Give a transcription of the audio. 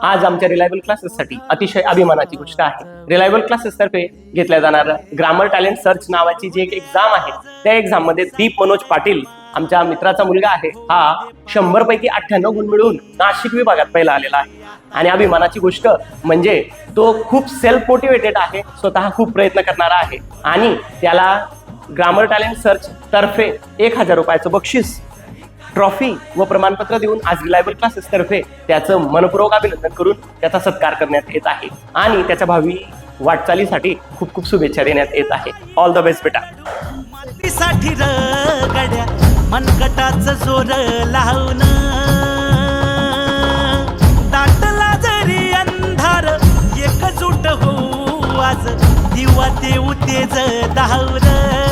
आज आमच्या रिलायबल क्लासेससाठी अतिशय अभिमानाची गोष्ट आहे. रिलायबल क्लासेस तर्फे घेतल्या जाणाऱ्या ग्रामर टॅलेंट सर्च नावाची जी एक एक्झाम आहे, त्या एक्झाम मध्ये दीप मनोज पाटील आमच्या मित्राचा मुलगा आहे. हा 100 पैकी 98 गुण मिळवून नाशिक विभागात पहिला आलेला आहे. आणि अभिमानाची गोष्ट म्हणजे तो खूप सेल्फ मोटिवेटेड आहे, स्वतः खूप प्रयत्न करणारा आहे आणि त्याला ग्रामर टॅलेंट सर्च तर्फे 1000 रुपयाचं बक्षीस, ट्रॉफी व प्रमाणपत्र देऊन आज रिलायबल क्लासेस तर्फे त्याचं मनपूर्वक अभिनंदन करून त्याचा सत्कार करण्यात येत आहे आणि त्याच्या भावी वाटचालीसाठी खूप खूप शुभेच्छा देण्यात येत आहे. ऑल द बेस्ट बेटा. साठी रगड्या मनगटाचं जोर लावून दाटला जरी अंधार एकजूट हो आज दिवा देऊ तेज धावर.